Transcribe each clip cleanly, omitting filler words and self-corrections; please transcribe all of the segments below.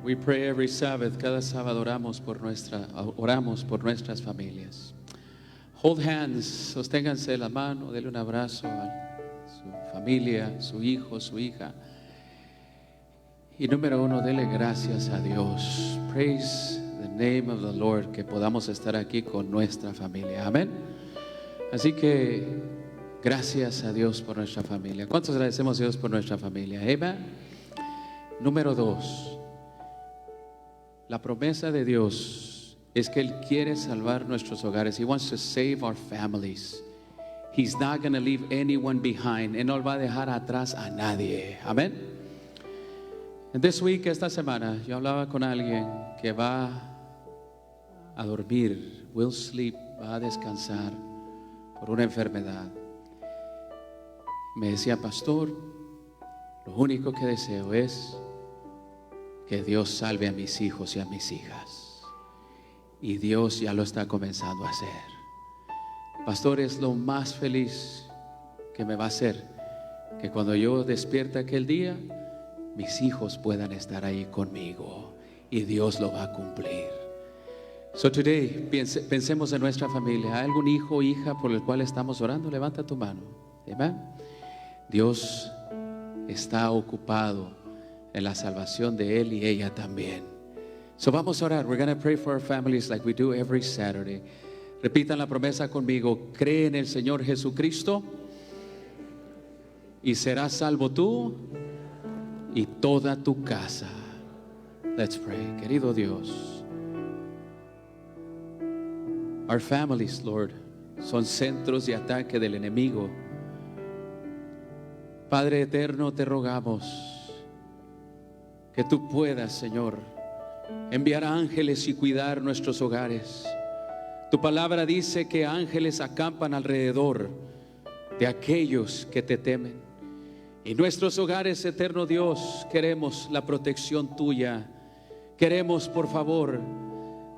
We pray every Sabbath. Cada sábado oramos por nuestras familias. Hold hands, sosténganse la mano, denle un abrazo a su familia, su hijo, su hija. Y número uno, dele gracias a Dios. Praise the name of the Lord, que podamos estar aquí con nuestra familia. Amén. Así que gracias a Dios por nuestra familia. ¿Cuántos agradecemos a Dios por nuestra familia? Amén. Número dos, la promesa de Dios es que Él quiere salvar nuestros hogares. He wants to save our families. He's not going to leave anyone behind. Él no va a dejar atrás a nadie. Amén. And this week, esta semana, yo hablaba con alguien que va a dormir, will sleep, va a descansar por una enfermedad. Me decía, pastor, lo único que deseo es que Dios salve a mis hijos y a mis hijas. Y Dios ya lo está comenzando a hacer. Pastor, es lo más feliz que me va a hacer que cuando yo despierte aquel día, mis hijos puedan estar ahí conmigo. Y Dios lo va a cumplir. So today, pensemos en nuestra familia. ¿Hay algún hijo o hija por el cual estamos orando? Levanta tu mano. Amen. Dios está ocupado en la salvación de él y ella también. So vamos a orar. We're going to pray for our families like we do every Saturday. Repitan la promesa conmigo. Cree en el Señor Jesucristo y serás salvo tú y toda tu casa. Let's pray. Querido Dios, our families, Lord, son centros de ataque del enemigo. Padre eterno, te rogamos que tú puedas, Señor, enviar ángeles y cuidar nuestros hogares. Tu palabra dice que ángeles acampan alrededor de aquellos que te temen. Y nuestros hogares, eterno Dios, queremos la protección tuya. Queremos, por favor,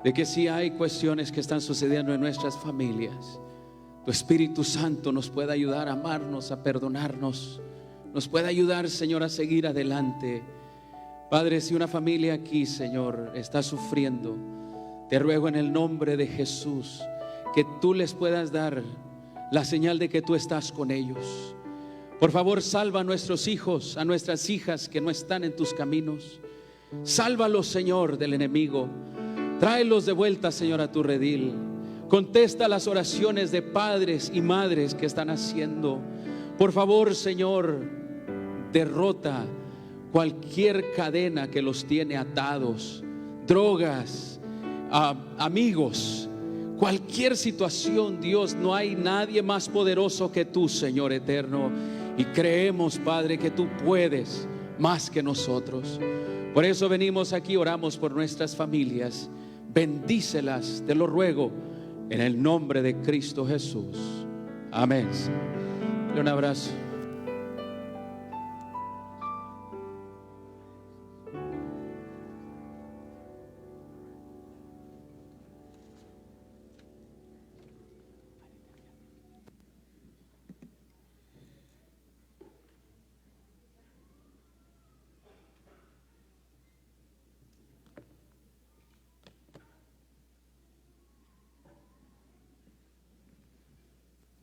de que si hay cuestiones que están sucediendo en nuestras familias, tu Espíritu Santo nos pueda ayudar a amarnos, a perdonarnos, nos pueda ayudar, Señor, a seguir adelante. Padre, si una familia aquí, Señor, está sufriendo, te ruego en el nombre de Jesús que tú les puedas dar la señal de que tú estás con ellos. Por favor, salva a nuestros hijos, a nuestras hijas que no están en tus caminos. Sálvalos, Señor, del enemigo. Tráelos de vuelta, Señor, a tu redil. Contesta las oraciones de padres y madres que están haciendo. Por favor, Señor, derrota cualquier cadena que los tiene atados, drogas, amigos, cualquier situación. Dios, no hay nadie más poderoso que tú, Señor eterno, y creemos, Padre, que tú puedes más que nosotros. Por eso venimos aquí, oramos por nuestras familias. Bendícelas, te lo ruego, en el nombre de Cristo Jesús. Amén. Un abrazo.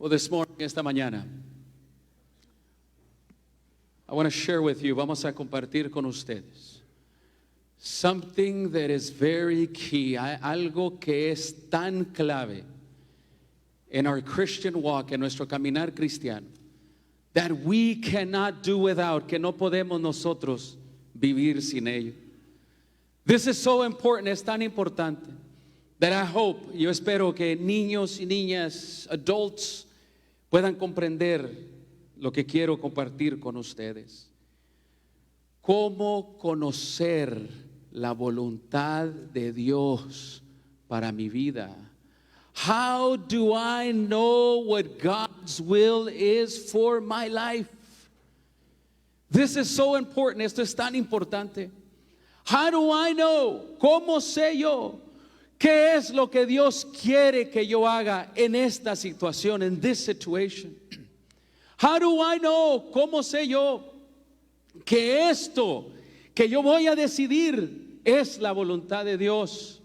Well, this morning, esta mañana, I want to share with you, vamos a compartir con ustedes, something that is very key, algo que es tan clave in our Christian walk, en nuestro caminar cristiano, that we cannot do without, que no podemos nosotros vivir sin ello. This is so important, es tan importante, that I hope, yo espero que niños y niñas, adults, puedan comprender lo que quiero compartir con ustedes. Cómo conocer la voluntad de Dios para mi vida. How do I know what God's will is for my life? This is so important. Esto es tan importante. How do I know? ¿Cómo sé yo? ¿Qué es lo que Dios quiere que yo haga en esta situación, in this situation? How do I know? ¿Cómo sé yo que esto que yo voy a decidir es la voluntad de Dios?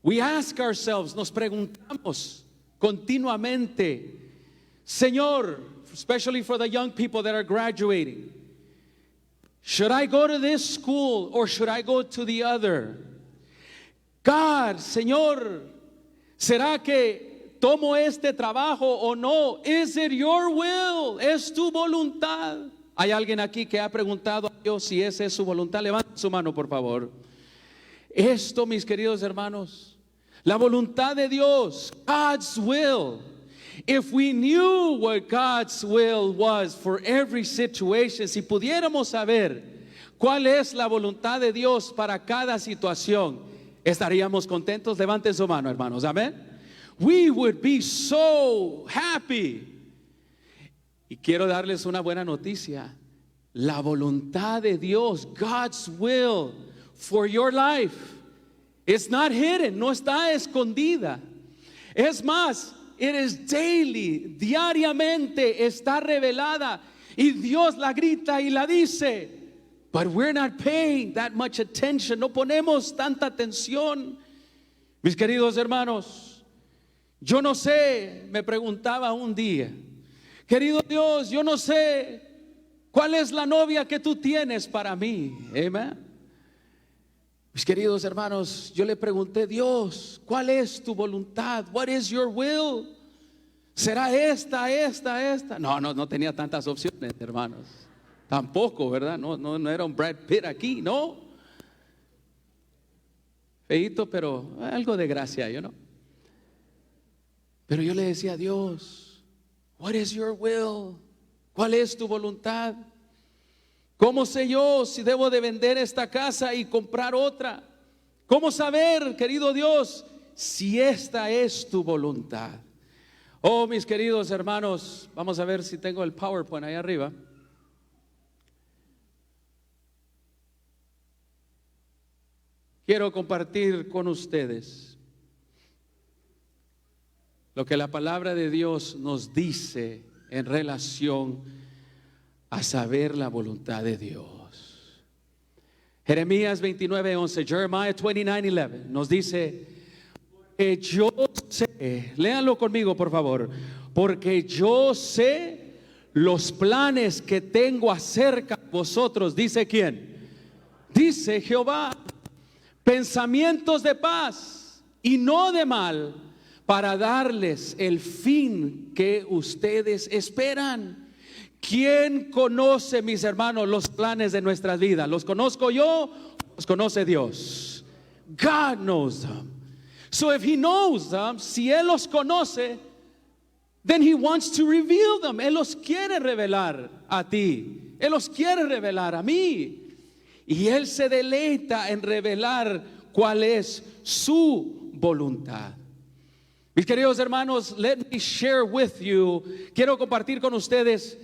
We ask ourselves, nos preguntamos continuamente, Señor, especially for the young people that are graduating, should I go to this school or should I go to the other? God, Señor, ¿será que tomo este trabajo o no? Is it your will? ¿Es tu voluntad? ¿Hay alguien aquí que ha preguntado a Dios si esa es su voluntad? Levanta su mano, por favor. Esto, mis queridos hermanos, la voluntad de Dios, God's will. If we knew what God's will was for every situation, si pudiéramos saber cuál es la voluntad de Dios para cada situación, estaríamos contentos. Levanten su mano, hermanos. Amén. We would be so happy. Y quiero darles una buena noticia. La voluntad de Dios, God's will for your life, it's not hidden, no está escondida. Es más, it is daily, diariamente está revelada. Y Dios la grita y la dice. But we're not paying that much attention. No ponemos tanta atención. Mis queridos hermanos, yo no sé, me preguntaba un día, querido Dios, yo no sé cuál es la novia que tú tienes para mí. Amen. Mis queridos hermanos, yo le pregunté, Dios, ¿cuál es tu voluntad? What is your will? ¿Será esta? No tenía tantas opciones, hermanos. Tampoco, ¿verdad? No era un Brad Pitt aquí, no. Feíto, pero algo de gracia, you know. Pero yo le decía a Dios, what is your will? ¿Cuál es tu voluntad? ¿Cómo sé yo si debo de vender esta casa y comprar otra? ¿Cómo saber, querido Dios, si esta es tu voluntad? Oh, mis queridos hermanos, vamos a ver si tengo el PowerPoint ahí arriba. Quiero compartir con ustedes lo que la palabra de Dios nos dice en relación a saber la voluntad de Dios. Jeremías 29:11, Jeremiah 29:11 nos dice que yo sé, léanlo conmigo por favor, porque yo sé los planes que tengo acerca de vosotros, dice ¿quién? Dice Jehová, pensamientos de paz y no de mal, para darles el fin que ustedes esperan. ¿Quién conoce, mis hermanos, los planes de nuestras vidas? ¿Los conozco yo? ¿Los conoce Dios? God knows them. So if He knows them, si Él los conoce, then He wants to reveal them. Él los quiere revelar a ti. Él los quiere revelar a mí. Y Él se deleita en revelar cuál es su voluntad. Mis queridos hermanos, let me share with you. Quiero compartir con ustedes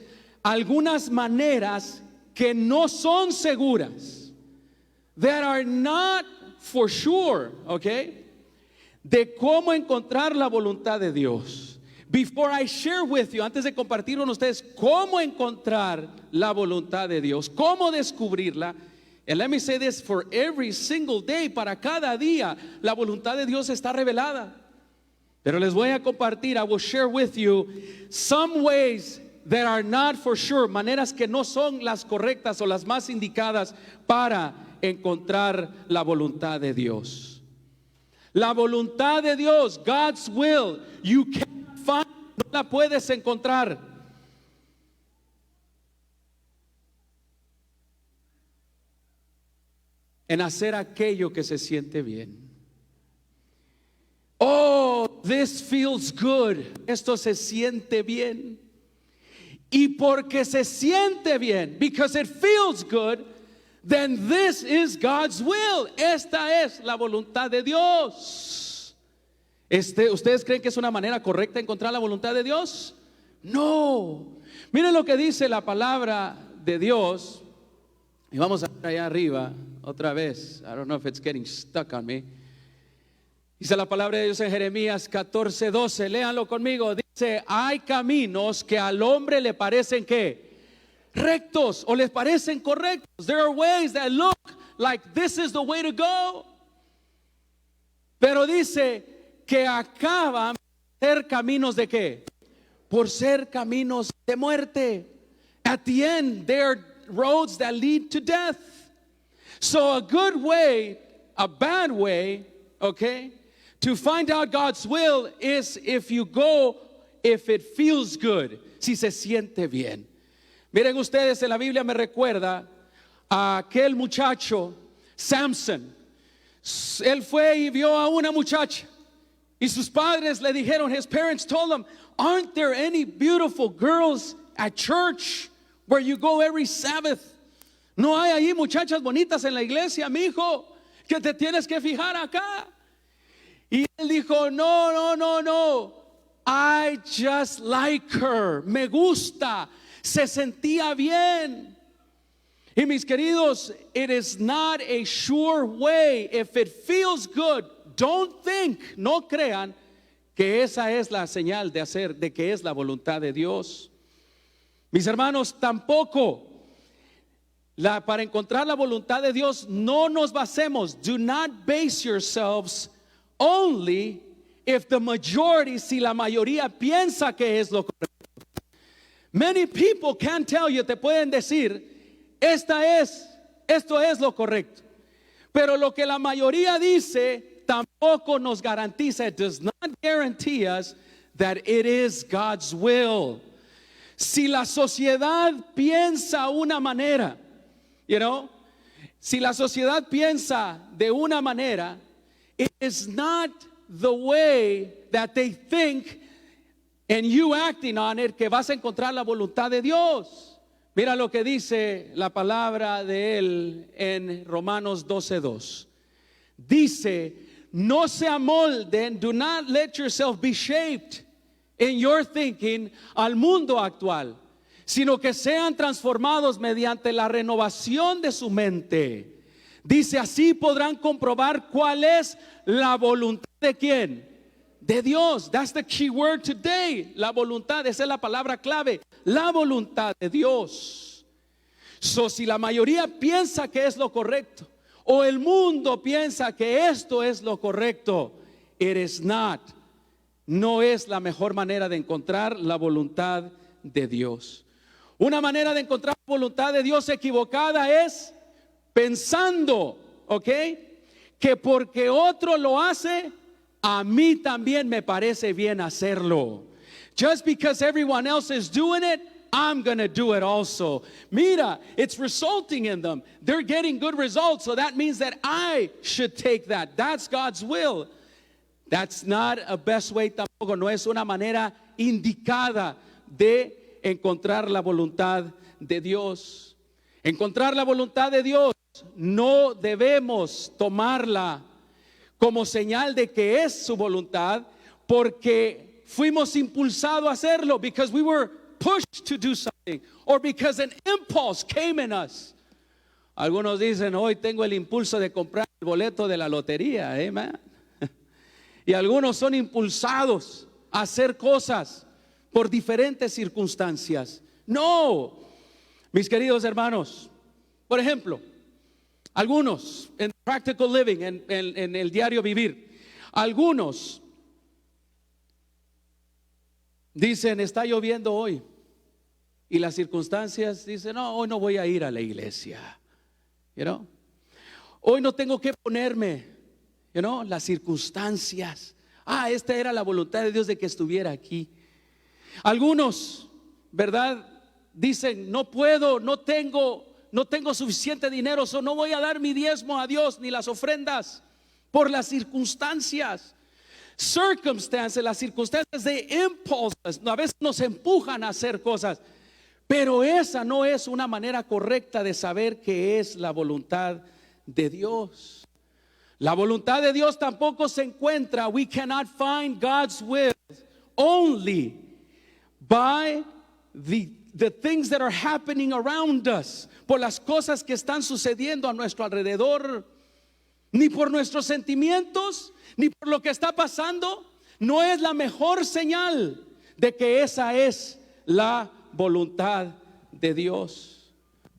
algunas maneras que no son seguras, that are not for sure, okay, de cómo encontrar la voluntad de Dios. Before I share with you, antes de compartir con ustedes cómo encontrar la voluntad de Dios, cómo descubrirla. And let me say this, for every single day, para cada día, la voluntad de Dios está revelada. Pero les voy a compartir, I will share with you some ways that are not for sure, maneras que no son las correctas o las más indicadas para encontrar la voluntad de Dios. La voluntad de Dios, God's will, you can't find, no la puedes encontrar. En hacer aquello que se siente bien. Oh, this feels good. Esto se siente bien. Y porque se siente bien, because it feels good, then this is God's will. Esta es la voluntad de Dios. ¿Ustedes creen que es una manera correcta de encontrar la voluntad de Dios? No. Miren lo que dice la palabra de Dios. Y vamos a ver allá arriba otra vez. I don't know if it's getting stuck on me. Dice la palabra de Dios en Jeremías 14:12. Léanlo conmigo. Dice, hay caminos que al hombre le parecen ¿qué? Rectos o les parecen correctos. There are ways that look like this is the way to go. Pero dice que acaban por ser caminos de qué? Por ser caminos de muerte. At the end, they are roads that lead to death. So a good way, a bad way, okay, to find out God's will is if you go, if it feels good, si se siente bien. Miren ustedes, en la Biblia me recuerda a aquel muchacho, Samson. Él fue y vio a una muchacha y sus padres le dijeron, his parents told him, aren't there any beautiful girls at church where you go every Sabbath? No hay ahí muchachas bonitas en la iglesia, mi hijo, que te tienes que fijar acá. Y él dijo, no, I just like her, me gusta, se sentía bien. Y mis queridos, it is not a sure way. If it feels good, don't think, no crean que esa es la señal de que es la voluntad de Dios. Mis hermanos, tampoco para encontrar la voluntad de Dios no nos basemos. Do not base yourselves only if the majority, si la mayoría piensa que es lo correcto. Many people can tell you, te pueden decir, esto es lo correcto. Pero lo que la mayoría dice tampoco nos garantiza, it does not guarantee us that it is God's will. Si la sociedad piensa una manera, si la sociedad piensa de una manera, it is not the way that they think, and you acting on it, que vas a encontrar la voluntad de Dios. Mira lo que dice la palabra de él en Romanos 12:2. Dice, no se amolden, do not let yourself be shaped in your thinking al mundo actual, sino que sean transformados mediante la renovación de su mente. Dice, así podrán comprobar cuál es la voluntad de quién. De Dios. That's the key word today. La voluntad, esa es la palabra clave. La voluntad de Dios. So, si la mayoría piensa que es lo correcto, o el mundo piensa que esto es lo correcto, it is not. No es la mejor manera de encontrar la voluntad de Dios. Una manera de encontrar la voluntad de Dios equivocada es pensando, ¿ok? Que porque otro lo hace, a mí también me parece bien hacerlo. Just because everyone else is doing it, I'm going to do it also. Mira, it's resulting in them. They're getting good results, so that means that I should take that. That's God's will. That's not a best way tampoco. No es una manera indicada de encontrar la voluntad de Dios. Encontrar la voluntad de Dios, no debemos tomarla como señal de que es su voluntad, porque fuimos impulsados a hacerlo, because we were pushed to do something, or because an impulse came in us. Algunos dicen, hoy tengo el impulso de comprar el boleto de la lotería, amen. Y algunos son impulsados a hacer cosas por diferentes circunstancias. No, mis queridos hermanos, por ejemplo, algunos en practical living, en el diario vivir, algunos dicen, está lloviendo hoy, y las circunstancias dicen, no, hoy no voy a ir a la iglesia, hoy no tengo que ponerme, las circunstancias, esta era la voluntad de Dios de que estuviera aquí. Algunos, ¿verdad? Dicen, no puedo, no tengo suficiente dinero, no voy a dar mi diezmo a Dios ni las ofrendas por las circunstancias. Circumstances, las circunstancias de impulsos, a veces nos empujan a hacer cosas, pero esa no es una manera correcta de saber qué es la voluntad de Dios. La voluntad de Dios tampoco se encuentra, we cannot find God's will only by the things that are happening around us, por las cosas que están sucediendo a nuestro alrededor, ni por nuestros sentimientos, ni por lo que está pasando. No es la mejor señal de que esa es la voluntad de Dios.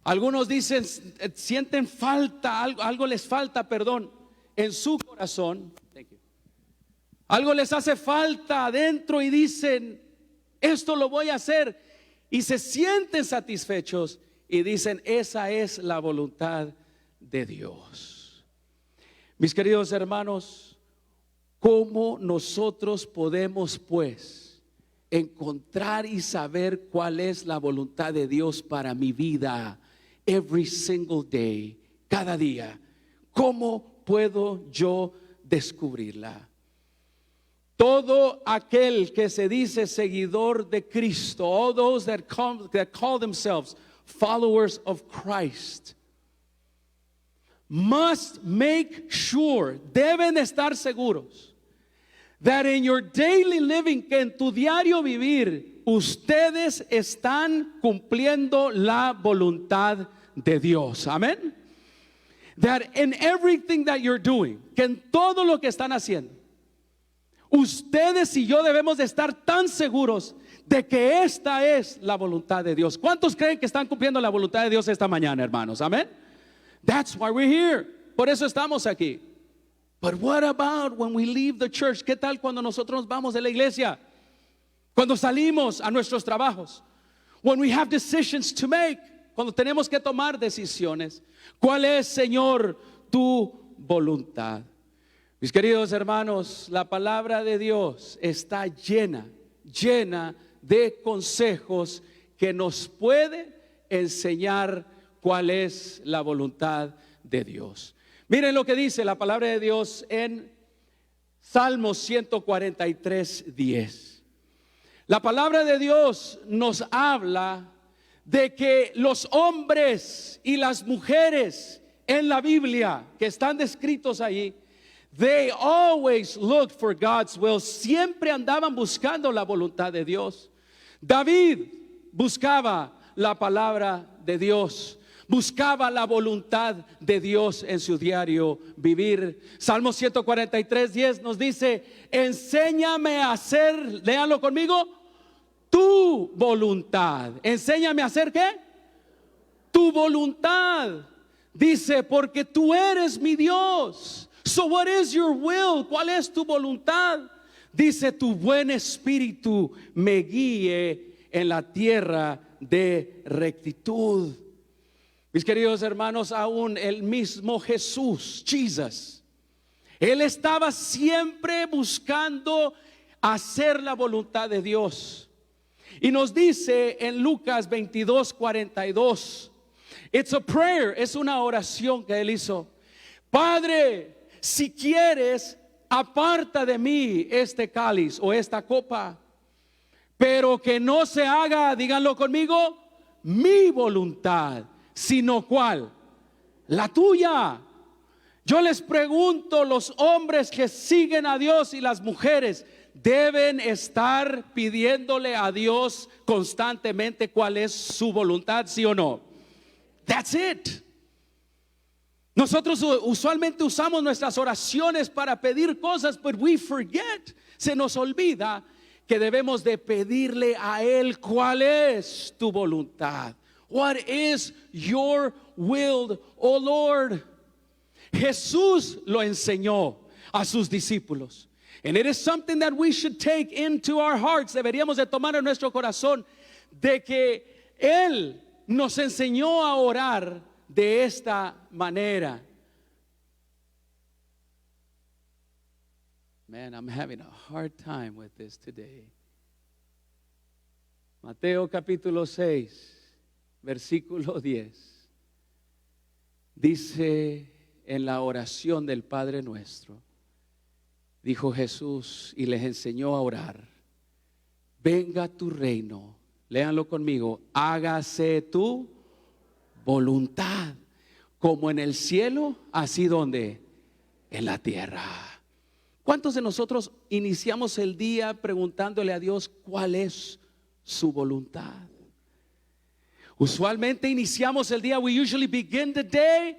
Algunos dicen, sienten falta, algo les falta, perdón, en su corazón. Algo les hace falta adentro y dicen, esto lo voy a hacer. Y se sienten satisfechos y dicen, esa es la voluntad de Dios. Mis queridos hermanos, ¿cómo nosotros podemos pues encontrar y saber cuál es la voluntad de Dios para mi vida? Every single day, cada día. ¿Cómo puedo yo descubrirla? Todo aquel que se dice seguidor de Cristo, all those that call themselves followers of Christ, must make sure, deben estar seguros, that in your daily living, que en tu diario vivir, ustedes están cumpliendo la voluntad de Dios. Amén. That in everything that you're doing, que en todo lo que están haciendo, ustedes y yo debemos de estar tan seguros de que esta es la voluntad de Dios. ¿Cuántos creen que están cumpliendo la voluntad de Dios esta mañana, hermanos? Amén. That's why we're here. Por eso estamos aquí. But what about when we leave the church? ¿Qué tal cuando nosotros nos vamos de la iglesia? Cuando salimos a nuestros trabajos. When we have decisions to make. Cuando tenemos que tomar decisiones. ¿Cuál es, Señor, tu voluntad? Mis queridos hermanos, la palabra de Dios está llena de consejos que nos puede enseñar cuál es la voluntad de Dios. Miren lo que dice la palabra de Dios en Salmos 143:10. La palabra de Dios nos habla de que los hombres y las mujeres en la Biblia que están descritos allí, they always looked for God's will. Siempre andaban buscando la voluntad de Dios. David buscaba la palabra de Dios, buscaba la voluntad de Dios en su diario vivir. Salmo 143:10 nos dice, enséñame a hacer, léanlo conmigo, tu voluntad. Enséñame a hacer ¿qué? Tu voluntad. Dice, porque tú eres mi Dios. So what is your will? ¿Cuál es tu voluntad? Dice, tu buen espíritu me guíe en la tierra de rectitud. Mis queridos hermanos, aún el mismo Jesús, Jesus, Él estaba siempre buscando hacer la voluntad de Dios. Y nos dice en Lucas 22:42, it's a prayer, es una oración que Él hizo. Padre, si quieres, aparta de mí este cáliz o esta copa, pero que no se haga, díganlo conmigo, mi voluntad, sino ¿cuál? La tuya. Yo les pregunto, los hombres que siguen a Dios y las mujeres deben estar pidiéndole a Dios constantemente cuál es su voluntad, ¿sí o no? That's it. Nosotros usualmente usamos nuestras oraciones para pedir cosas, but we forget, se nos olvida que debemos de pedirle a Él cuál es tu voluntad. What is your will, oh Lord? Jesús lo enseñó a sus discípulos. And it is something that we should take into our hearts. Deberíamos de tomar en nuestro corazón de que Él nos enseñó a orar de esta manera. Man, I'm having a hard time with this today. Mateo capítulo 6, versículo 10. Dice en la oración del Padre Nuestro, dijo Jesús y les enseñó a orar, venga tu reino, léanlo conmigo, hágase tu voluntad, como en el cielo, así donde en la tierra. ¿Cuántos de nosotros iniciamos el día preguntándole a Dios cuál es su voluntad? Usualmente iniciamos el día, we usually begin the day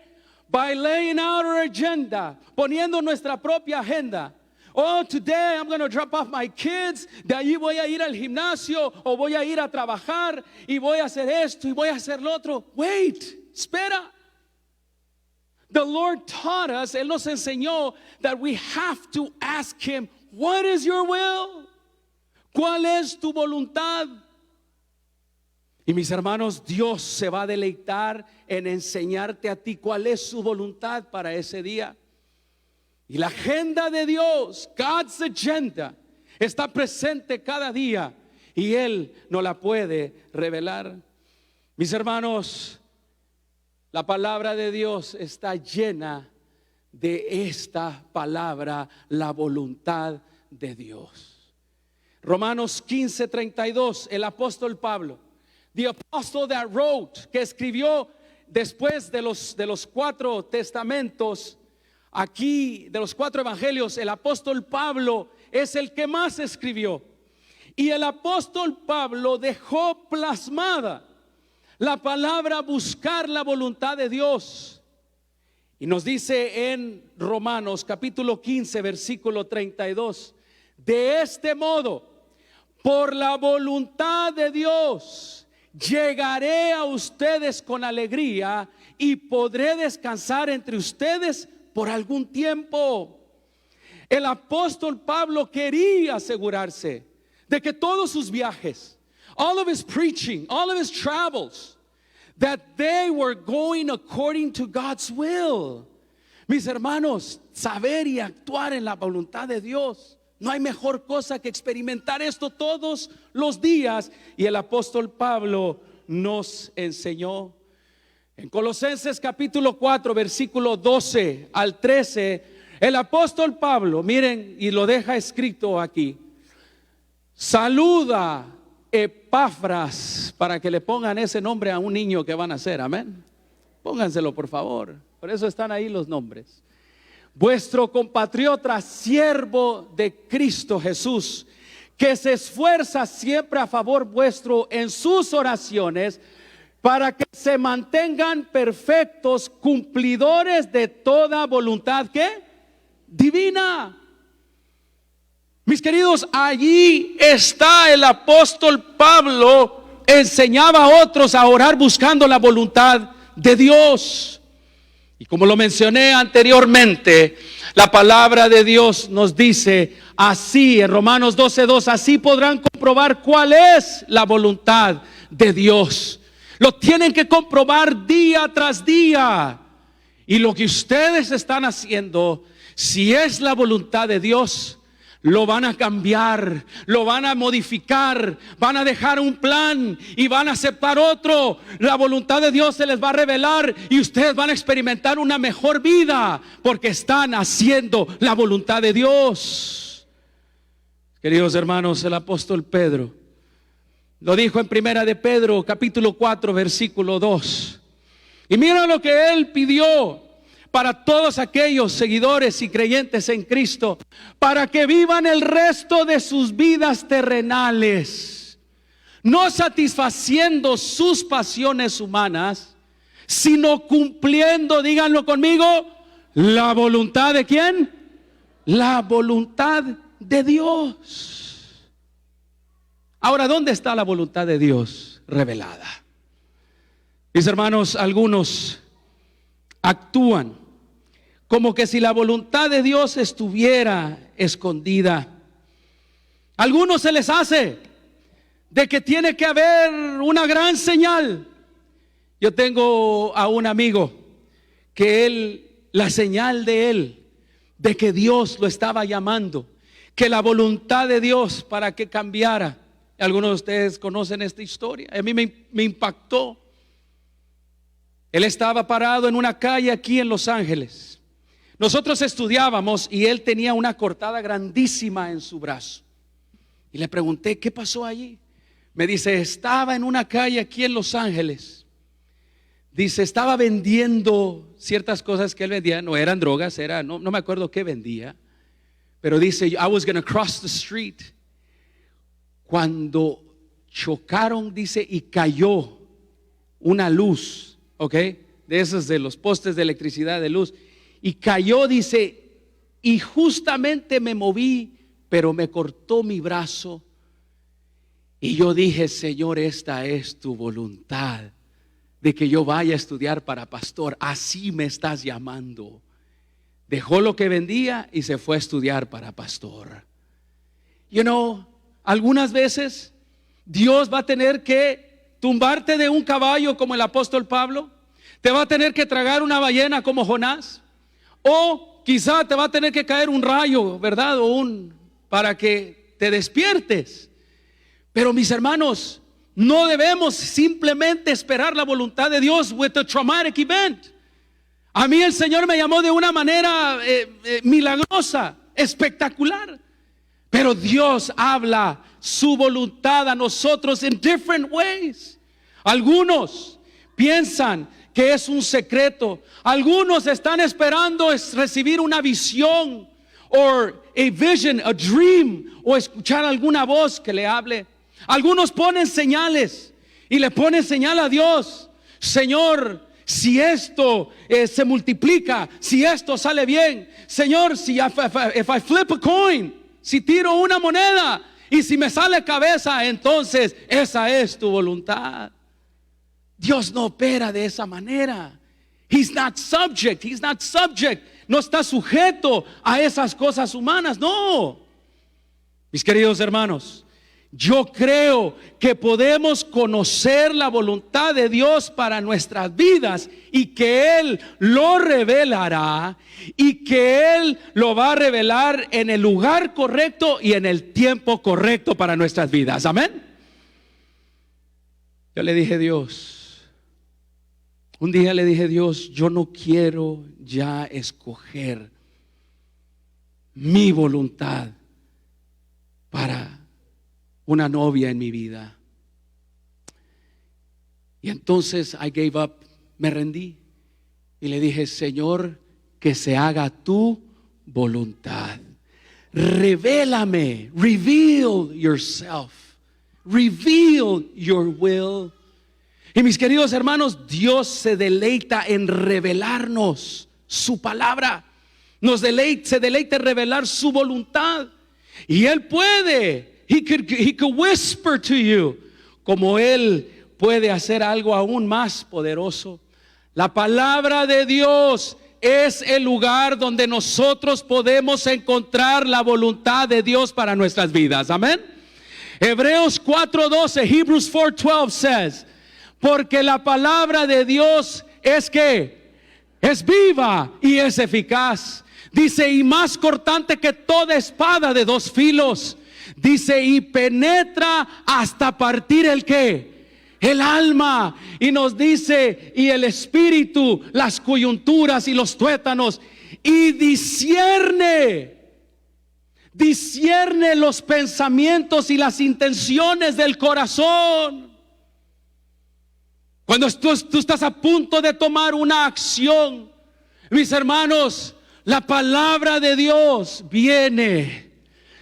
by laying out our agenda, poniendo nuestra propia agenda. Oh, today I'm going to drop off my kids. De allí voy a ir al gimnasio o voy a ir a trabajar y voy a hacer esto y voy a hacer lo otro. Wait. espera. The Lord taught us, Él nos enseñó that we have to ask Him, what is your will? ¿Cuál es tu voluntad? Y mis hermanos, Dios se va a deleitar en enseñarte a ti cuál es su voluntad para ese día. Y la agenda de Dios, God's agenda, está presente cada día y Él no la puede revelar. Mis hermanos, la palabra de Dios está llena de esta palabra, la voluntad de Dios. Romanos 15:32, el apóstol Pablo, the apostle that wrote, que escribió después de los 4 testamentos, aquí de los 4 evangelios, el apóstol Pablo es el que más escribió. Y el apóstol Pablo dejó plasmada la palabra buscar la voluntad de Dios. Y nos dice en Romanos capítulo 15 versículo 32, de este modo, por la voluntad de Dios, llegaré a ustedes con alegría y podré descansar entre ustedes por algún tiempo. El apóstol Pablo quería asegurarse de que todos sus viajes, all of his preaching, all of his travels, that they were going according to God's will. Mis hermanos, saber y actuar en la voluntad de Dios, no hay mejor cosa que experimentar esto todos los días. Y el apóstol Pablo nos enseñó. En Colosenses capítulo 4, versículo 12 al 13, el apóstol Pablo, miren, y lo deja escrito aquí, saluda Epafras, para que le pongan ese nombre a un niño que van a hacer, amén. Pónganselo por favor, por eso están ahí los nombres. Vuestro compatriota, siervo de Cristo Jesús, que se esfuerza siempre a favor vuestro en sus oraciones, para que se mantengan perfectos, cumplidores de toda voluntad, ¿qué? Divina. Mis queridos, allí está el apóstol Pablo, enseñaba a otros a orar buscando la voluntad de Dios. Y como lo mencioné anteriormente, la palabra de Dios nos dice así en Romanos 12:2, así podrán comprobar cuál es la voluntad de Dios. Lo tienen que comprobar día tras día. Y lo que ustedes están haciendo, si es la voluntad de Dios, lo van a cambiar, lo van a modificar, van a dejar un plan y van a aceptar otro. La voluntad de Dios se les va a revelar y ustedes van a experimentar una mejor vida porque están haciendo la voluntad de Dios. Queridos hermanos, el apóstol Pedro lo dijo en Primera de Pedro capítulo 4 versículo 2. Y mira lo que él pidió para todos aquellos seguidores y creyentes en Cristo, para que vivan el resto de sus vidas terrenales, no satisfaciendo sus pasiones humanas, sino cumpliendo, díganlo conmigo, la voluntad de ¿quién? La voluntad de Dios. Ahora, ¿dónde está la voluntad de Dios revelada? Mis hermanos, algunos actúan como que si la voluntad de Dios estuviera escondida. A algunos se les hace de que tiene que haber una gran señal. Yo tengo a un amigo que la señal de él, de que Dios lo estaba llamando, que la voluntad de Dios para que cambiara. Algunos de ustedes conocen esta historia. A mí me impactó. Él estaba parado en una calle aquí en Los Ángeles. Nosotros estudiábamos y él tenía una cortada grandísima en su brazo. Y le pregunté, ¿qué pasó allí? Me dice, estaba en una calle aquí en Los Ángeles. Dice, estaba vendiendo ciertas cosas que él vendía. No eran drogas, no me acuerdo qué vendía. Pero dice, I was going to cross the street. Cuando chocaron, dice, y cayó una luz, ¿ok? De esos de los postes de electricidad de luz. Y cayó, dice, y justamente me moví, pero me cortó mi brazo. Y yo dije, Señor, esta es tu voluntad. de que yo vaya a estudiar para pastor. Así me estás llamando. Dejó lo que vendía y se fue a estudiar para pastor. Algunas veces Dios va a tener que tumbarte de un caballo como el apóstol Pablo. Te va a tener que tragar una ballena como Jonás. O quizá te va a tener que caer un rayo, ¿verdad? Para que te despiertes. Pero mis hermanos, no debemos simplemente esperar la voluntad de Dios with a traumatic event. A mí el Señor me llamó de una manera milagrosa, espectacular. Pero Dios habla su voluntad a nosotros en different ways. Algunos piensan que es un secreto. Algunos están esperando recibir una visión o a vision, a dream, o escuchar alguna voz que le hable. Algunos ponen señales y le ponen señal a Dios. Señor, si esto se multiplica, si esto sale bien, Señor, si if I flip a coin, si tiro una moneda y si me sale cabeza, entonces esa es tu voluntad. Dios no opera de esa manera. He's not subject. No está sujeto a esas cosas humanas. No. Mis queridos hermanos, yo creo que podemos conocer la voluntad de Dios para nuestras vidas y que Él lo revelará y que Él lo va a revelar en el lugar correcto y en el tiempo correcto para nuestras vidas. Amén. Yo le dije a Dios, un día le dije a Dios, yo no quiero ya escoger mi voluntad para una novia en mi vida. Y entonces I gave up, me rendí y le dije, Señor, que se haga tu voluntad. Revélame, reveal yourself, reveal your will. Y mis queridos hermanos, Dios se deleita en revelarnos su palabra. Se deleita en revelar su voluntad. Y Él puede, He could whisper to you, como Él puede hacer algo aún más poderoso. La palabra de Dios es el lugar donde nosotros podemos encontrar la voluntad de Dios para nuestras vidas. Amén. Hebreos 4:12, Hebrews 4:12 says, porque la palabra de Dios es que es viva y es eficaz. Dice, y más cortante que toda espada de dos filos. Dice, y penetra hasta partir el ¿qué? El alma. Y nos dice, y el espíritu, las coyunturas y los tuétanos. Y discierne los pensamientos y las intenciones del corazón. Cuando tú estás a punto de tomar una acción, mis hermanos, la palabra de Dios viene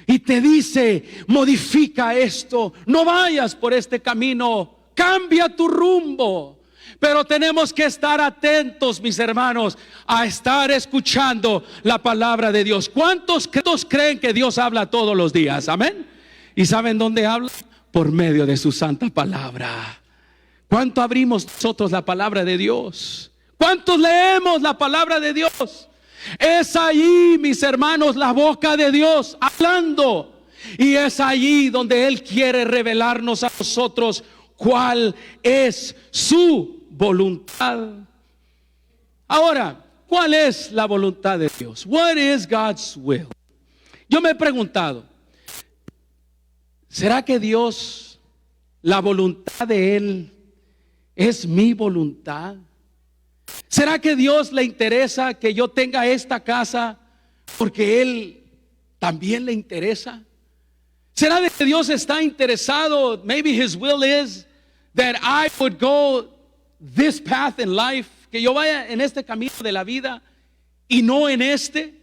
y te dice, modifica esto, no vayas por este camino, cambia tu rumbo. Pero tenemos que estar atentos, mis hermanos, a estar escuchando la palabra de Dios. ¿Cuántos creen que Dios habla todos los días? Amén. ¿Y saben dónde habla? Por medio de su santa palabra. ¿Cuánto abrimos nosotros la palabra de Dios? ¿Cuántos leemos la palabra de Dios? Es allí, mis hermanos, la boca de Dios hablando. Y es allí donde Él quiere revelarnos a nosotros cuál es su voluntad. Ahora, ¿cuál es la voluntad de Dios? What is God's will? Yo me he preguntado, ¿será que Dios, la voluntad de Él, es mi voluntad? ¿Será que Dios le interesa que yo tenga esta casa porque Él también le interesa? ¿Será de que Dios está interesado? Maybe His will is that I would go this path in life, que yo vaya en este camino de la vida y no en este.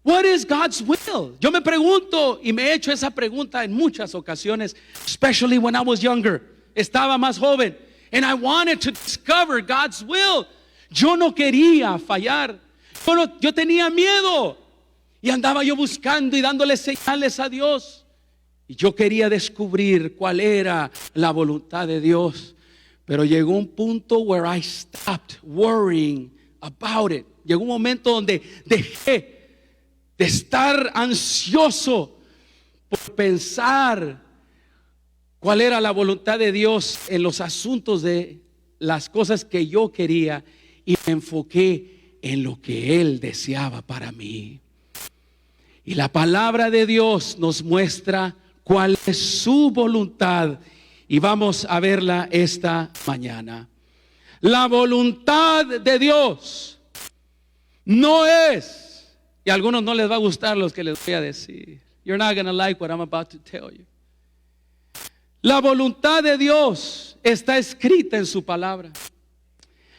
What is God's will? Yo me pregunto y me he hecho esa pregunta en muchas ocasiones, especially when I was younger. Estaba más joven and I wanted to discover God's will. Yo no quería fallar. Yo tenía miedo y andaba yo buscando y dándole señales a Dios. Y yo quería descubrir cuál era la voluntad de Dios. Pero llegó un punto where I stopped worrying about it. Llegó un momento donde dejé de estar ansioso por pensar cuál era la voluntad de Dios en los asuntos de las cosas que yo quería, y me enfoqué en lo que Él deseaba para mí. Y la palabra de Dios nos muestra cuál es su voluntad, y vamos a verla esta mañana. La voluntad de Dios no es, y a algunos no les va a gustar los que les voy a decir. You're not going to like what I'm about to tell you. La voluntad de Dios está escrita en su palabra.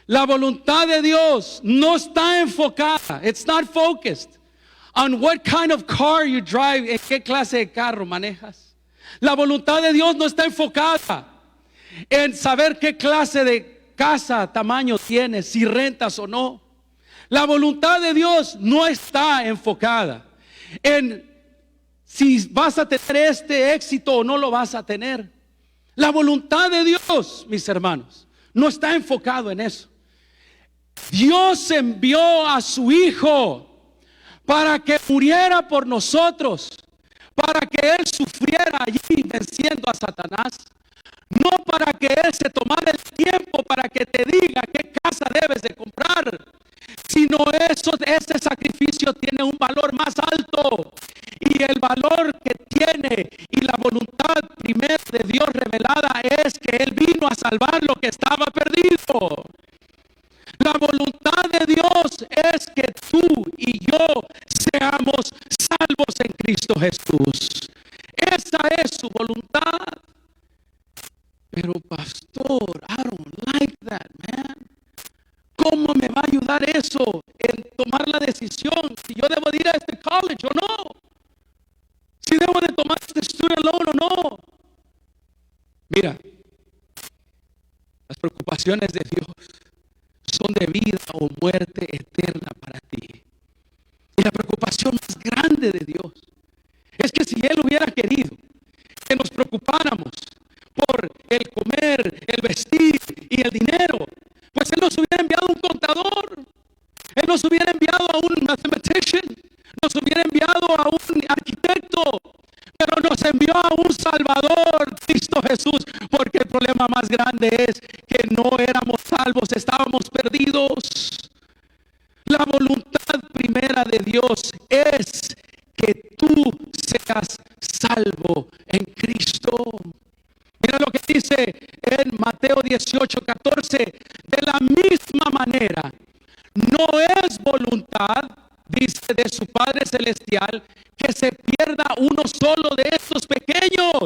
La voluntad de Dios no está enfocada. It's not focused on what kind of car you drive, en qué clase de carro manejas. La voluntad de Dios no está enfocada en saber qué clase de casa, tamaño tienes, si rentas o no. La voluntad de Dios no está enfocada en si vas a tener este éxito o no lo vas a tener. La voluntad de Dios, mis hermanos, no está enfocado en eso. Dios envió a su Hijo para que muriera por nosotros, para que Él sufriera allí venciendo a Satanás. No para que Él se tomara el tiempo para que te diga qué casa debes de comprar, sino ese sacrificio tiene un valor más alto. Y el valor que tiene y la voluntad primera de Dios revelada es que Él vino a salvar lo que estaba perdido. La voluntad de Dios es que tú y yo seamos salvos en Cristo Jesús. Esa es su voluntad. Pero pastor, I don't like that, man. ¿Cómo me va a ayudar eso en tomar la decisión si yo debo de ir a este college o no? Si debo de tomar este student loan o no. Mira, las preocupaciones de Dios son de vida o muerte eterna para ti. Y la preocupación más grande de Dios es que si Él hubiera querido que nos preocupáramos por el comer, el vestir y el dinero, pues Él nos hubiera enviado un contador, Él nos hubiera enviado a un mathematician, nos hubiera enviado a un arquitecto, pero nos envió a un Salvador, Cristo Jesús, porque el problema más grande es que no éramos salvos, estábamos perdidos. La voluntad primera de Dios es que tú seas salvo en Cristo. Mira lo que dice en Mateo 18:14. De la misma manera, no es voluntad, dice, de su Padre Celestial, que se pierda uno solo de estos pequeños.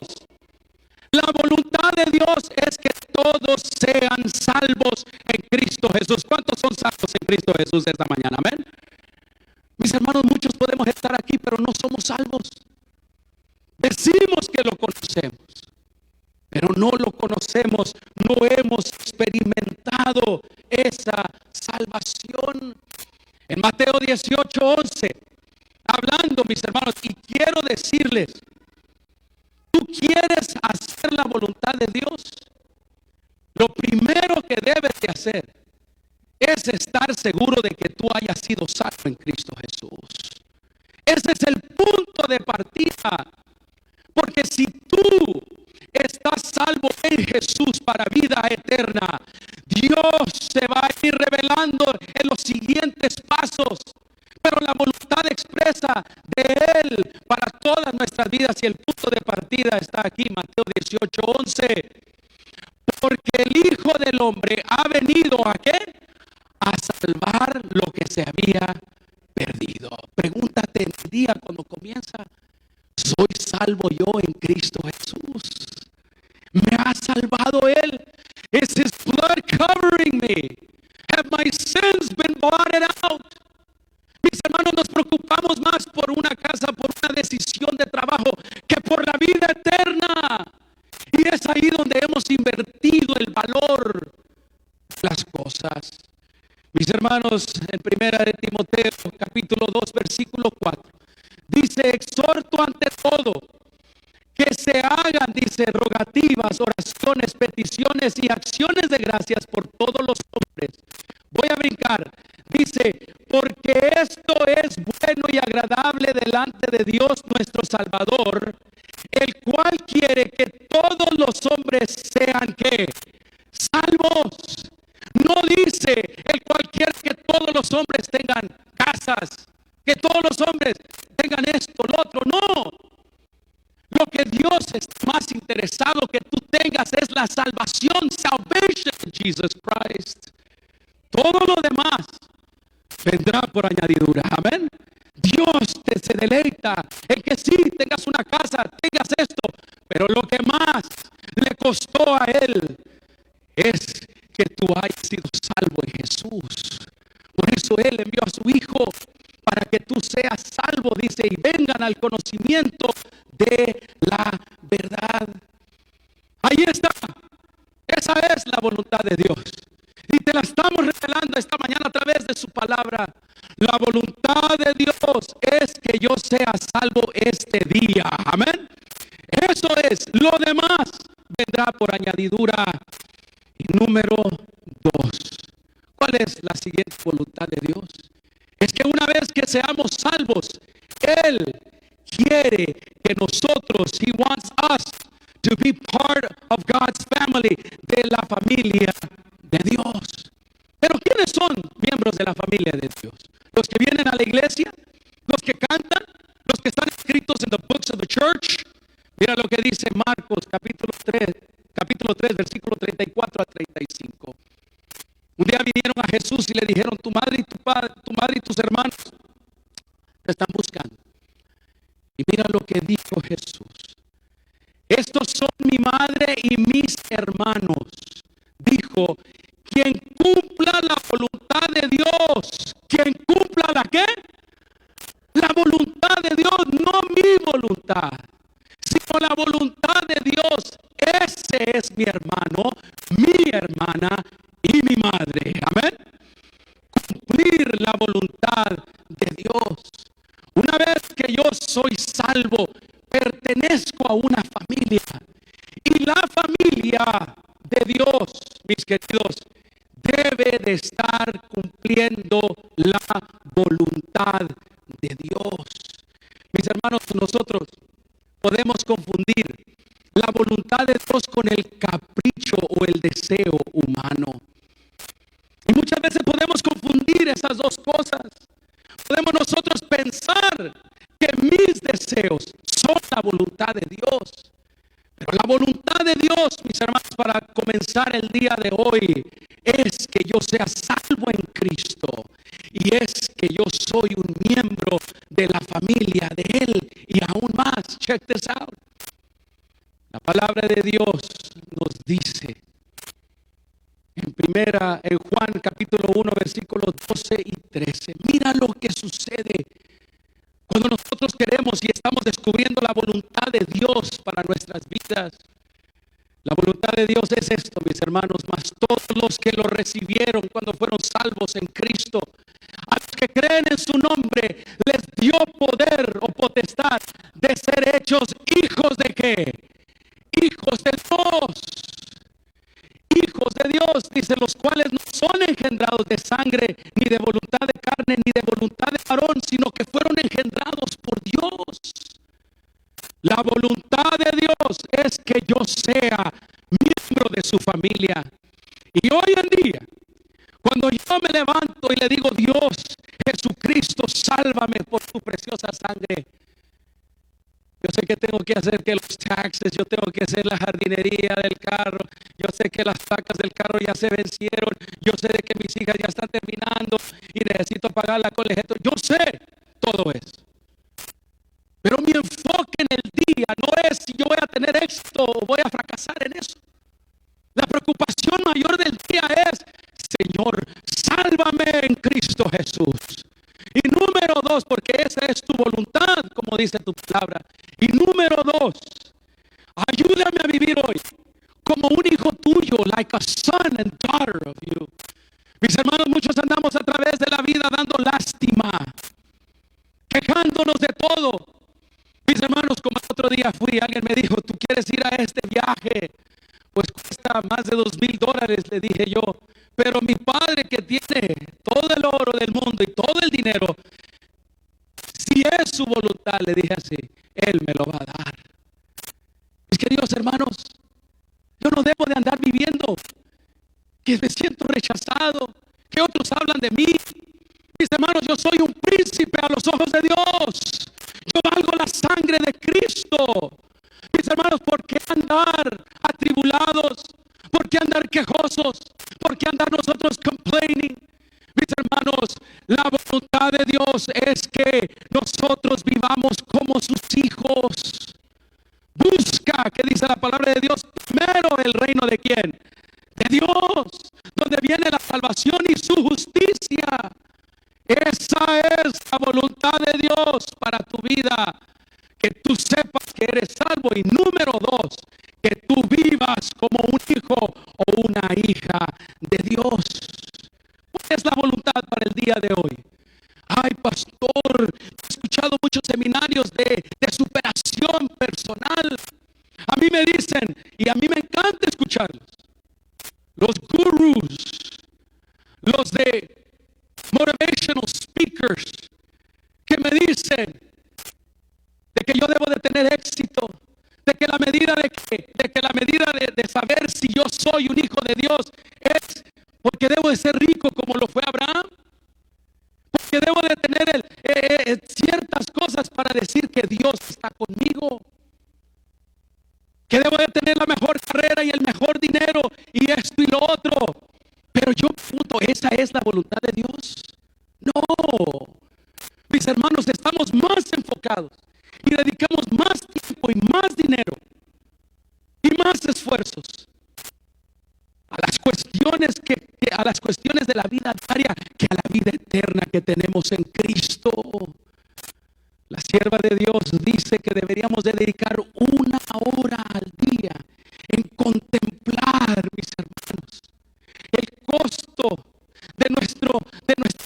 La voluntad de Dios es que todos sean salvos en Cristo Jesús. ¿Cuántos son salvos en Cristo Jesús esta mañana? Amén. Mis hermanos, muchos podemos estar aquí, pero no somos salvos. Decimos que lo conocemos, pero no lo conocemos, no hemos experimentado esa salvación. En Mateo 18:11, hablando, mis hermanos, y quiero decirles, ¿tú quieres hacer la voluntad de Dios? Lo primero que debes de hacer es estar seguro de que tú hayas sido salvo en Cristo Jesús. Ese es el punto de partida. Porque si tú estás salvo en Jesús para vida eterna, Dios se va a ir revelando en los siguientes pasos. Pero la voluntad expresa de Él para todas nuestras vidas, y el punto de partida está aquí, Mateo 18:11. Porque el Hijo del Hombre ha venido ¿a qué? A salvar lo que se había perdido. Pregúntate en el día cuando comienza: ¿soy salvo yo en Cristo Jesús? ¿Me ha salvado Él? ¿Is His blood covering me? Have my sins been blotted out? Mis hermanos, nos preocupamos más por una casa, por una decisión de trabajo, que por la vida eterna. Y es ahí donde hemos invertido el valor de las cosas. Mis hermanos, en 1 de Timoteo, capítulo 2, versículo 4, dice: exhorto ante todo que se haga hagan, dice, rogativas, oraciones, peticiones y acciones de gracias por todos los hombres. Voy a brincar. Dice, porque esto es bueno y agradable delante de Dios nuestro Salvador, el cual quiere que todos los hombres sean, ¿qué? Salvos. No dice el cual quiere que todos los hombres tengan casas, que todos los hombres tengan esto, lo otro. No. Lo que Dios está más interesado que tú tengas es la salvación, salvation in Jesus Christ. Todo lo demás vendrá por añadidura. Amén. Dios se deleita en que sí tengas una casa, tengas esto, pero lo que más le costó a Él es que tú hayas sido salvo en Jesús. Por eso Él envió a su Hijo para que tú seas salvo, dice, y vengan al conocimiento de la verdad. Ahí está. Esa es la voluntad de Dios. Y te la estamos revelando esta mañana a través de su palabra. La voluntad de Dios es que yo sea salvo este día. Amén. Eso es. Lo demás vendrá por añadidura. Y número 2. ¿Cuál es la siguiente voluntad de Dios? Es que una vez que seamos salvos, Él quiere que nosotros, He wants us to be part of God's family, de la familia de Dios. Pero ¿quiénes son miembros de la familia de Dios? Los que vienen a la iglesia, los que cantan, los que están escritos en the books of the church. Mira lo que dice Marcos capítulo 3, versículo 34 a 35. Un día vinieron a Jesús y le dijeron, tu madre y tu padre, tu madre y tus hermanos te están buscando. Y mira lo que dijo Jesús. Estos son mi madre y mis hermanos. Dijo, quien cumpla la voluntad de Dios. Quien cumpla la ¿qué? La voluntad de Dios, no mi voluntad, sino la voluntad de Dios. Ese es mi hermano, mi hermana y mi madre. Amén. Cumplir la voluntad de Dios. Una vez que yo soy salvo, pertenezco a una familia. Y la familia de Dios, mis queridos, debe de estar cumpliendo la voluntad de Dios. Mis hermanos, nosotros podemos confundir la voluntad de Dios con el capricho o el deseo humano. Y muchas veces podemos confundir esas dos cosas. Podemos nosotros pensar que mis deseos son la voluntad de Dios. Pero la voluntad de Dios, mis hermanos, para comenzar el día de hoy, es que yo sea salvo en Cristo. Y es que yo soy un miembro de la familia de Él. Y aún más, check this out. La palabra de Dios nos dice en Juan capítulo 1 versículos 12 y 13. Mira lo que sucede cuando nosotros queremos y estamos descubriendo la voluntad de Dios para nuestras vidas. La voluntad de Dios es esto, mis hermanos, mas todos los que lo recibieron cuando fueron salvos en Cristo, a los que creen en su nombre, les dio poder o potestad de ser hechos hijos de ¿qué? Hijos de Dios. Hijos de Dios, dice, los cuales no son engendrados de sangre, ni de voluntad de carne, ni de voluntad de varón, sino que fueron engendrados por Dios. La voluntad de Dios es que yo sea miembro de su familia. Y hoy en día, cuando yo me levanto y le digo, Dios, Jesucristo, sálvame por tu preciosa sangre. Yo sé que tengo que hacer que los taxes, yo tengo que hacer la jardinería del carro, yo sé que las placas del carro ya se vencieron, yo sé de que mis hijas ya están terminando y necesito pagar la colegiatura. Yo sé todo eso. Pero mi enfoque en el día no es si yo voy a tener éxito o voy a fracasar en eso. La preocupación mayor del día es, Señor, sálvame en Cristo Jesús. Y número 2, porque esa es tu voluntad, como dice tu palabra. Y número 2, ayúdame a vivir hoy como un hijo tuyo, like a son and daughter of you. Mis hermanos, muchos andamos a través de la vida dando lástima, quejándonos de todo. Mis hermanos, como el otro día alguien me dijo, ¿tú quieres ir a este viaje? Pues cuesta más de $2,000, le dije yo. Pero mi padre, que tiene todo el oro del mundo y todo el dinero, si es su voluntad, le dije así, Él me lo va a dar. Mis queridos hermanos, yo no debo de andar viviendo que me siento rechazado, que otros hablan de mí. Mis hermanos, yo soy un príncipe a los ojos de Dios. Yo valgo la sangre de Cristo. Mis hermanos, ¿por qué andar atribulados? ¿Por qué andar quejosos? ¿Por qué andar nosotros complaining? Mis hermanos, la voluntad de Dios es que nosotros vivamos como sus hijos. Busca, que dice la palabra de Dios, primero el reino de ¿quién? De Dios, donde viene la salvación y su justicia. Esa es la voluntad de Dios para tu vida. Que tú sepas que eres salvo. Y número 2, que tú vivas como un hijo o una hija de Dios. ¿Cuál es la voluntad para el día de hoy? Ay, pastor, he escuchado muchos seminarios de superación personal. A mí me dicen, y a mí me encanta escucharlos, los gurús, los de motivational speakers, que me dicen de que yo debo de tener éxito, de que la medida de saber si yo soy un hijo de Dios es porque debo de ser rico como lo fue Abraham, porque debo de tener ciertas cosas para decir que Dios está conmigo, que debo de tener la mejor carrera y el mejor dinero y esto y lo otro. Pero yo pregunto, ¿esa es la voluntad de Dios? No. Mis hermanos, estamos más enfocados y dedicamos más tiempo y más dinero y más esfuerzos a las cuestiones de la vida diaria que a la vida eterna que tenemos en Cristo. La sierva de Dios dice que deberíamos de dedicar 1 hora al día en contemplar, mis hermanos, el costo de nuestra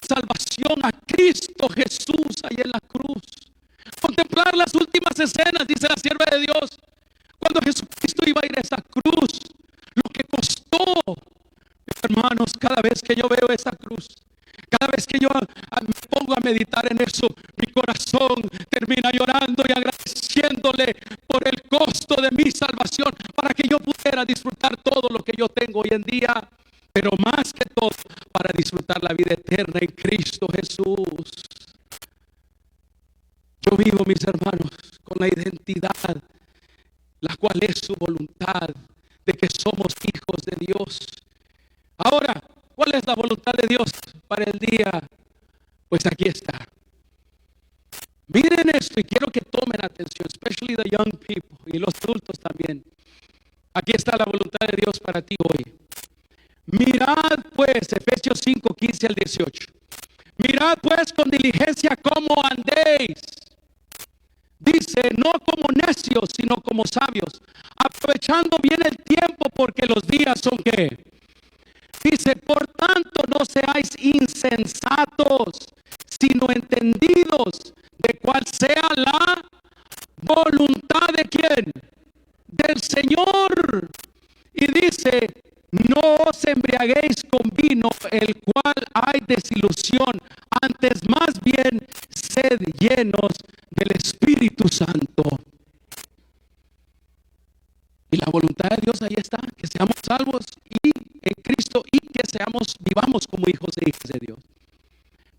salvación a Cristo Jesús ahí en la cruz. Contemplar las últimas escenas, dice la sierva de Dios, cuando Jesucristo iba a ir a esa cruz, lo que costó. Mis hermanos, cada vez que yo veo esa cruz, cada vez que yo me pongo a meditar en eso, mi corazón termina llorando y agradeciéndole por el costo de mi salvación, para que yo pudiera disfrutar todo lo que yo tengo hoy en día, pero más que todo, para disfrutar la vida eterna en Cristo Jesús. Yo vivo, mis hermanos, con la identidad, la cual es su voluntad, de que somos hijos de Dios. Ahora, ¿cuál es la voluntad de Dios para el día? Pues aquí está. Miren esto y quiero que tomen atención, especially the young people y los adultos también. Aquí está la voluntad de Dios para ti hoy. Mirad pues, Efesios 5, 15 al 18. Mirad pues con diligencia cómo andéis. Dice, no como necios, sino como sabios, aprovechando bien el tiempo, porque los días son ¿qué? Dice, por tanto no seáis insensatos, sino entendidos de cuál sea la voluntad de ¿quién? Del Señor. Y dice, no os embriaguéis con vino, el cual hay desilusión, antes más bien sed llenos del Espíritu Santo. Y la voluntad de Dios ahí está, que seamos salvos y en Cristo y que vivamos como hijos e hijas de Dios.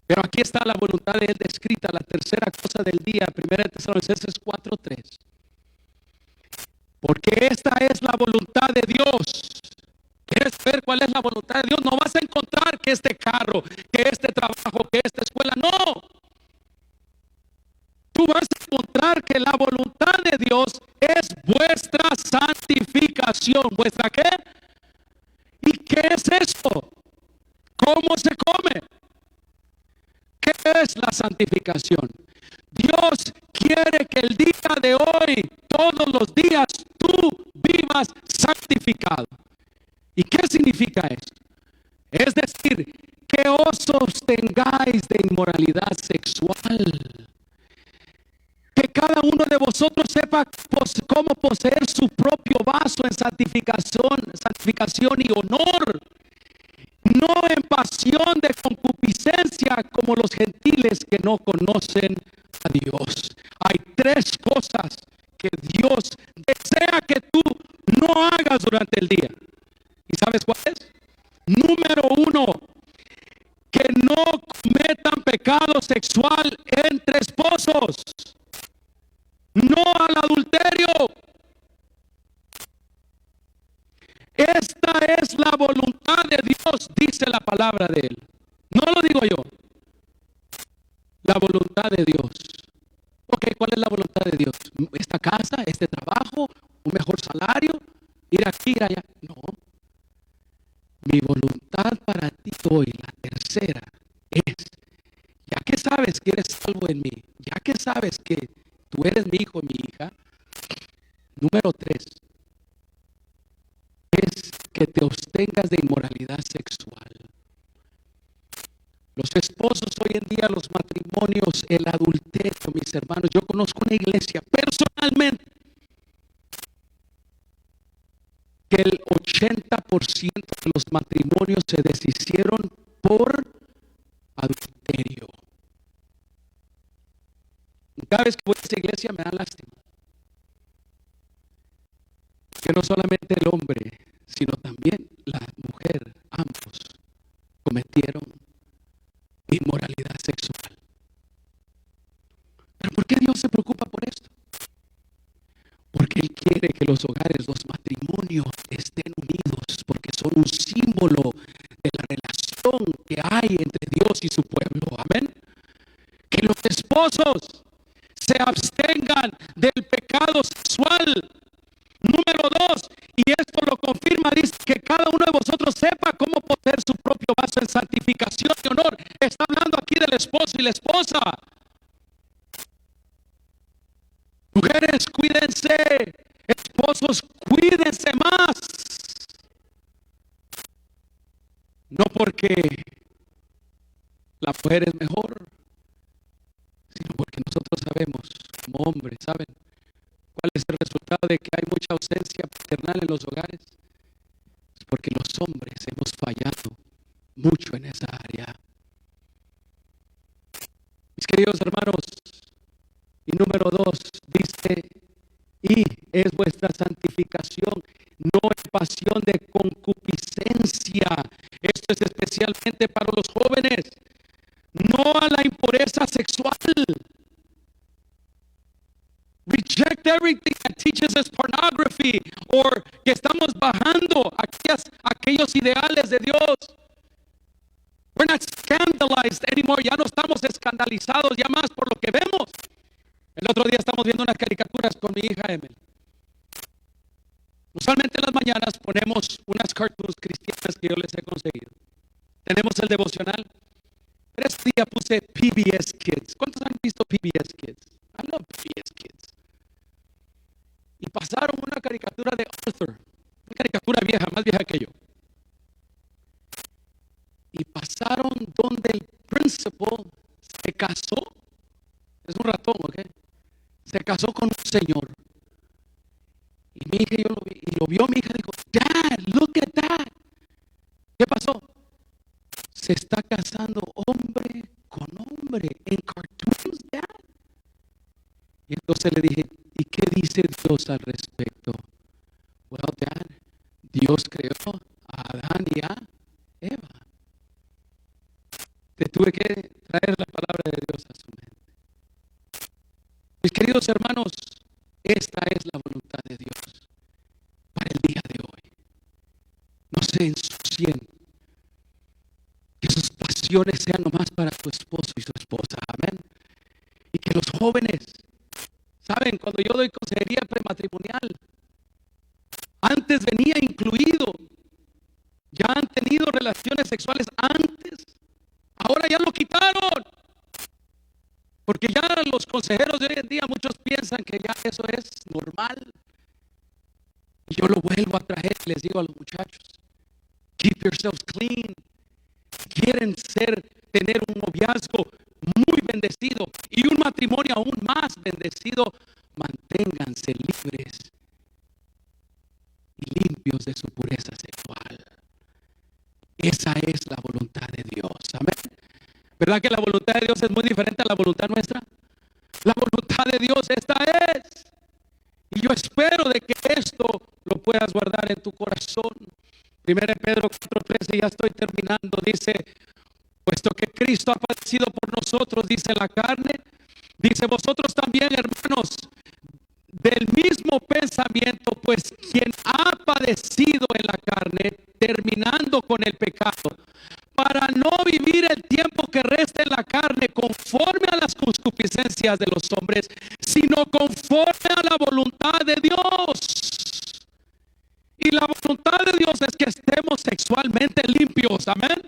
Pero aquí está la voluntad de Él descrita, la tercera cosa del día, 1 Tesalonicenses 4:3. Porque esta es la voluntad de Dios. ¿Quieres ver cuál es la voluntad de Dios? No vas a encontrar que este carro, que este trabajo, que esta escuela, no. Tú vas a encontrar que la voluntad de Dios es vuestra santificación. ¿Vuestra qué? ¿Y qué es eso? ¿Cómo se come? ¿Qué es la santificación? Dios quiere que el día de hoy, todos los días, tú vivas santificado. ¿Y qué significa esto? Es decir, que os abstengáis de inmoralidad sexual. Que cada uno de de vosotros sepa cómo poseer su propio vaso en santificación y honor, no en pasión de concupiscencia como los gentiles que no conocen a Dios. Hay tres cosas que Dios desea que tú no hagas durante el día. ¿Y sabes cuáles? Número uno, que no cometan pecado sexual entre esposos. No al adulterio. Esta es la voluntad de Dios, dice la palabra de Él. No lo digo yo. La voluntad de Dios. Ok, ¿cuál es la voluntad de Dios? ¿Esta casa, este trabajo, un mejor salario, ir aquí, ir allá? No. Mi voluntad para ti hoy, la tercera, es, ya que sabes que eres salvo en mí, ya que sabes que tú eres mi hijo, mi hija, número 3, es que te abstengas de inmoralidad sexual. Los esposos hoy en día, los matrimonios, el adulterio, mis hermanos, yo conozco una iglesia personalmente que el 80% de los matrimonios se deshicieron por adulterio. Cada vez que voy a esa iglesia me da lástima. Que no solamente el hombre, sino también la mujer, ambos cometieron inmoralidad sexual. ¿Pero por qué Dios se preocupa por esto? Porque Él quiere que los hogares, los matrimonios estén unidos, porque son un símbolo de la relación que hay entre Dios y su pueblo. Amén. Que los esposos se abstengan del pecado sexual. Número 2, y esto lo confirma, dice que cada uno de vosotros sepa cómo poseer su propio vaso en santificación y honor. Está hablando aquí del esposo y la esposa. Mujeres, cuídense. Esposos, cuídense más. No porque la mujer es mejor, sino porque nosotros sabemos, como hombres, ¿saben cuál es el resultado de que hay mucha ausencia paternal en los hogares? Es porque los hombres hemos fallado mucho en esa área. Mis queridos hermanos, y número 2, dice, y es vuestra santificación, no en pasión de concupiscencia. Esto es especialmente para los jóvenes. No a la impureza sexual. Reject everything that teaches us pornography, or que estamos bajando aquellos ideales de Dios. We're not scandalized anymore. Ya no estamos escandalizados ya más por lo que vemos. El otro día estamos viendo unas caricaturas con mi hija Emily. Usualmente en las mañanas ponemos unas cartoons cristianas que yo les he conseguido. Tenemos el devocional. Pero este día puse PBS Kids. ¿Cuántos han visto PBS Kids? I love PBS Kids. Y pasaron una caricatura de Arthur. Una caricatura vieja, más vieja que yo. Y pasaron donde el principal se casó. Es un ratón, ¿ok? Se casó con un señor. Y mi hija, yo lo vi, y lo vio mi hija, dijo, Dad, look at that. ¿Qué pasó? Se está casando hombre con hombre en cartoons, Dad. Y entonces le dije, ¿y qué dice Dios al respecto? Well, Dad, Dios creó a Adán y a Eva. Te tuve que traer la palabra de Dios a su mente. Mis queridos hermanos, esta es la voluntad de Dios para el día de hoy. No se ensucien. Que sus pasiones sean nomás para tu esposo y su esposa. Amén. Y que los jóvenes, saben, cuando yo doy consejería prematrimonial, antes venía incluido. Ya han tenido relaciones sexuales antes. Ahora ya lo quitaron. Porque ya los consejeros de hoy en día, muchos piensan que ya eso es normal. Y yo lo vuelvo a traer y les digo a los muchachos, keep yourselves clean. Quieren tener un noviazgo muy bendecido y un matrimonio aún más bendecido, manténganse libres y limpios de su pureza sexual. Esa es la voluntad de Dios. Amén. ¿Verdad que la voluntad de Dios es muy diferente a la voluntad nuestra? La voluntad de Dios esta es. Y yo espero de que esto lo puedas guardar en tu corazón. 1 Pedro 4:13, ya estoy terminando, dice: puesto que Cristo ha padecido por nosotros, dice la carne, dice vosotros también, hermanos, del mismo pensamiento, pues quien ha padecido en la carne, terminando con el pecado, para no vivir el tiempo que resta en la carne conforme a las concupiscencias de los hombres, sino conforme a la voluntad de Dios. Y la voluntad de Dios es que estemos sexualmente limpios, amén.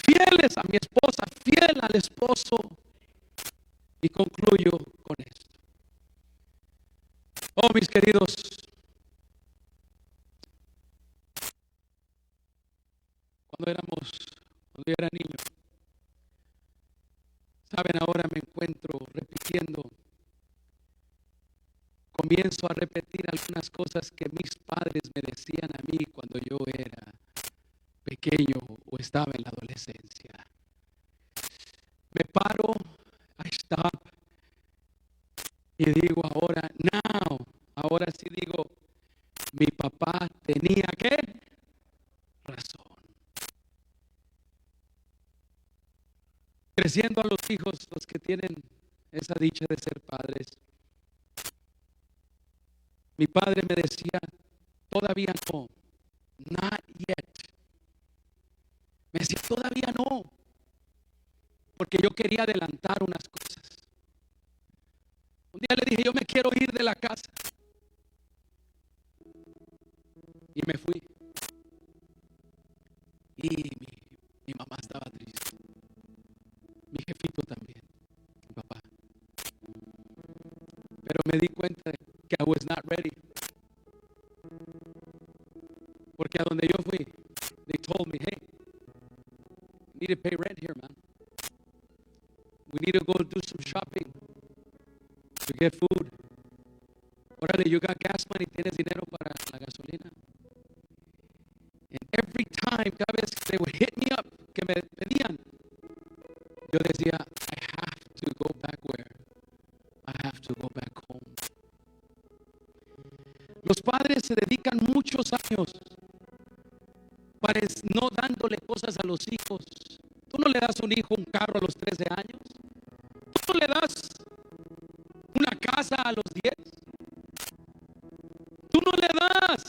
Fieles a mi esposa, fiel al esposo. Y concluyo con esto. Oh, mis queridos, cuando yo era niño, saben, ahora me encuentro repitiendo, comienzo a repetir algunas cosas que mis padres me decían a mí cuando yo era pequeño o estaba en la adolescencia. Me paro, I stop, y digo ahora sí digo, mi papá tenía ¿qué? Razón. Creciendo a los hijos, los que tienen esa dicha de ser padres, mi padre me decía, todavía no, not yet. Me decía, todavía no, porque yo quería adelantar unas cosas. Un día le dije, yo me quiero ir de la casa. Y me fui. Y mi mamá estaba triste. Mi jefito también, mi papá. Pero me di cuenta que I was not ready. Porque a donde yo fui, they told me, hey, you need to pay rent here, man. We need to go do some shopping to get food. Órale, you got gas money, tienes dinero para la gasolina. And every time, cada vez que they would hit me up, que me pedían, yo decía, I have to go back where? I have to go back home. Los padres se dedican muchos años para no dándole cosas a los hijos. Tú no le das a un hijo un carro a los 13 años. Tú no le das una casa a los 10. Tú no le das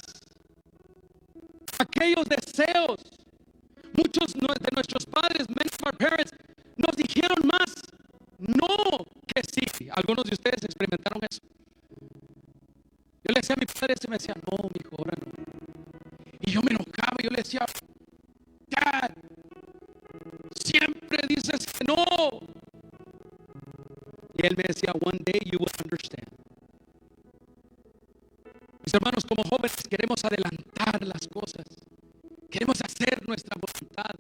aquellos deseos. Muchos de nuestros padres, many of our parents, nos dijeron más no que sí. Algunos de ustedes experimentaron eso. Yo le decía a mi padre, se me decía, no, mi hijo, ahora no. Y yo me enojaba, yo le decía, Dad, siempre dices que no. Y él me decía, one day you will understand. Mis hermanos, como jóvenes queremos adelantar las cosas. Queremos hacer nuestra voluntad.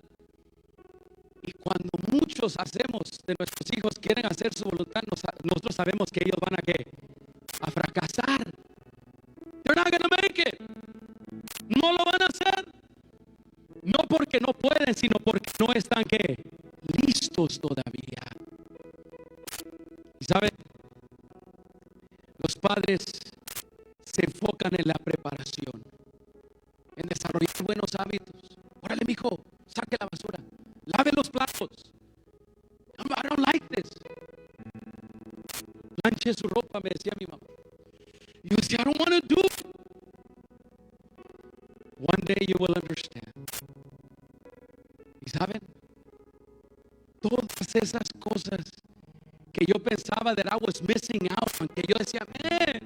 Y cuando muchos hacemos de nuestros hijos quieren hacer su voluntad, nosotros sabemos que ellos van a ¿qué? A fracasar. They're not gonna make it. No lo van a hacer. No porque no pueden, sino porque no están ¿qué? Listos todavía. Y saben, los padres se enfocan en la preparación, en desarrollar buenos hábitos. Órale, mijo, saque la basura, lave los platos. I don't like this. Planche su ropa, me decía mi mamá. Y yo decía, I don't want to do it. One day you will understand. Y saben, todas esas cosas que yo pensaba that I was missing out on, que yo decía, man,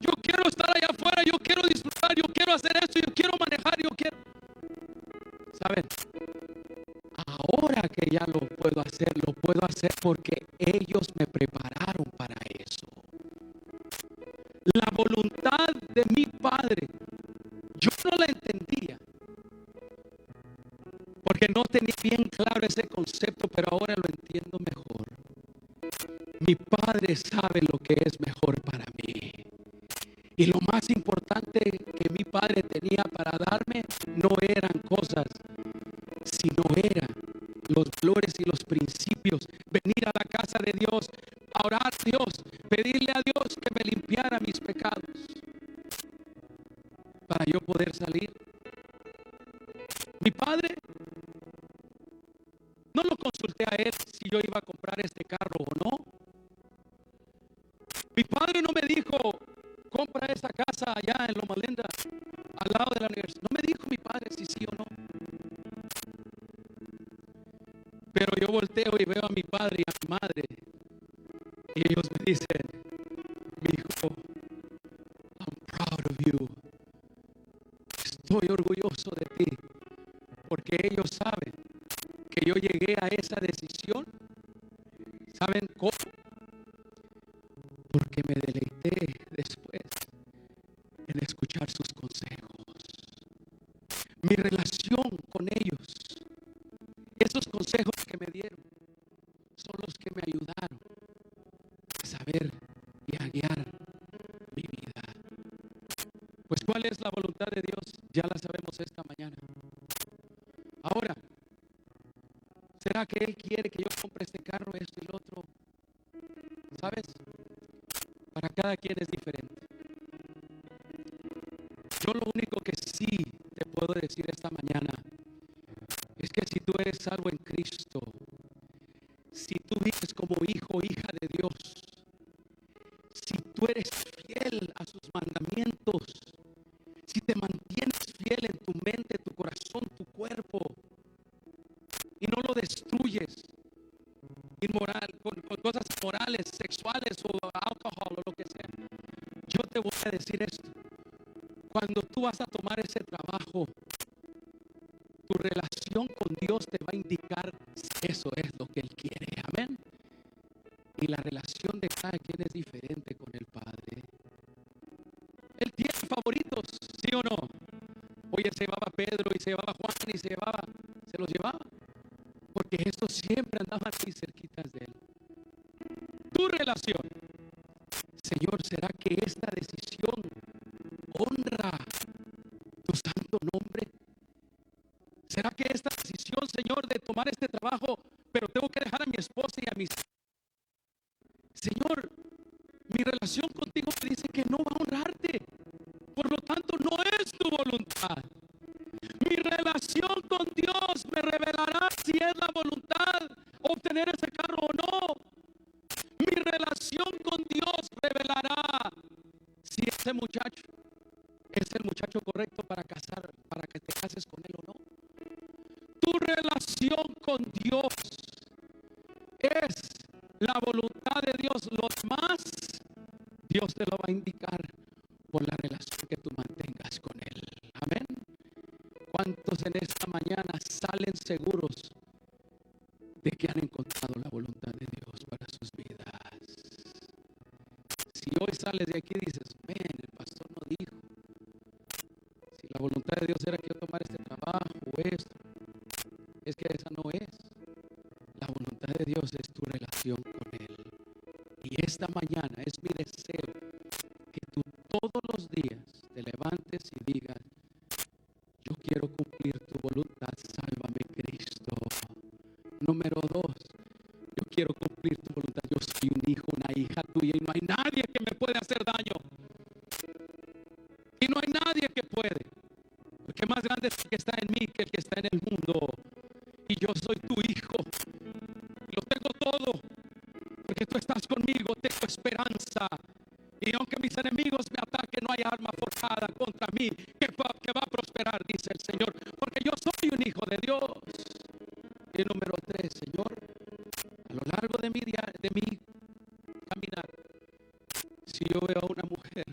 yo quiero estar allá afuera, yo quiero disfrutar, yo quiero hacer esto, yo quiero manejar, yo quiero. ¿Saben? Ahora que ya lo puedo hacer porque ellos me prepararon para eso. La voluntad de mi padre, yo no la entendía, porque no tenía bien claro ese concepto, pero ahora lo entiendo mejor. Mi padre sabe lo que es mejor para mí. Y lo más importante que mi padre tenía para darme no eran cosas, sino eran los valores y los principios. Venir a la casa de Dios, a orar a Dios, pedirle a Dios que me limpiara mis pecados para yo poder salir. Mi padre, no lo consulté a él si yo iba a comprar este carro o no. Mi padre no me dijo, compra esa casa allá en Loma Linda, al lado de la universidad. No me dijo mi padre si sí o no. Pero yo volteo y veo a mi padre y a mi madre, y ellos me dicen, mi hijo, I'm proud of you. Estoy orgulloso de ti, porque ellos saben que yo llegué a esa decisión. ¿Saben cómo? Porque me deleité después en escuchar sus consejos. Mi relación con ellos, esos consejos que me dieron, son los que me ayudaron a saber y a guiar mi vida. Pues ¿cuál es la voluntad de Dios? Ya la sabemos esta mañana. Ahora, ¿será que Él quiere que yo compre este carro, esto y lo otro? ¿Sabes? Para cada quien es diferente. Yo lo único que sí te puedo decir esta mañana es que si tú eres salvo en Cristo, si tú vives como hijo o hija de Dios, si tú eres fiel a sus mandamientos, si te mantienes fiel en tu mente, tu corazón, tu cuerpo, y no lo destruyes inmoral, con cosas morales, sexuales o alcohol o lo que sea, yo te voy a decir esto: cuando tú vas a tomar ese trabajo, tu relación con Dios te va a indicar si eso es lo que Él quiere. Amén. Y la relación de cada quien es diferente con el Padre. Él tiene favoritos, ¿sí o no? Oye, se llevaba Pedro y se llevaba Juan y se los llevaba, porque estos siempre andaban así cerquitas de Él. Tu relación, Señor, ¿será que esta decisión honra tu santo nombre? ¿Será que esta decisión, Señor, de tomar este trabajo, pero tengo que dejar a mi esposa y a mis... Señor, mi relación contigo me dice que no va a honrarte, por lo tanto no es tu voluntad. Mi relación con Dios me revelará si es la voluntad obtener ese carro o no. Mi relación con Dios revelará si ese muchacho es el muchacho correcto para que te cases con él o no. Tu relación con Dios es la voluntad de Dios. Lo demás, Dios te lo va a indicar por la relación que tú mantengas con Él. Amén. ¿Cuántos en esta mañana salen seguros de que han encontrado la voluntad de Dios para sus vidas? Si hoy sales de aquí y dices, el pastor no dijo, si la voluntad de Dios era que yo tomara este trabajo o esto, es que esa no es. La voluntad de Dios es tu relación con Él. Y esta mañana es mi deseo que tú todos los días te levantes y digas, yo quiero cumplir tu voluntad, sálvame Cristo. Número 2, yo quiero cumplir tu voluntad. Yo soy un hijo, una hija tuya y no hay nadie que me puede hacer daño. Y no hay nadie que puede. Porque más grande es el que está en mí que el que está en el mundo. Y yo soy tu hijo. Lo tengo todo. Porque tú estás conmigo, tengo esperanza. Y aunque mis enemigos me ataquen, no hay arma forjada contra mí que va a prosperar, dice el Señor. Porque yo soy un hijo de Dios. Y número 3, Señor, a lo largo de mi caminar, si yo veo a una mujer,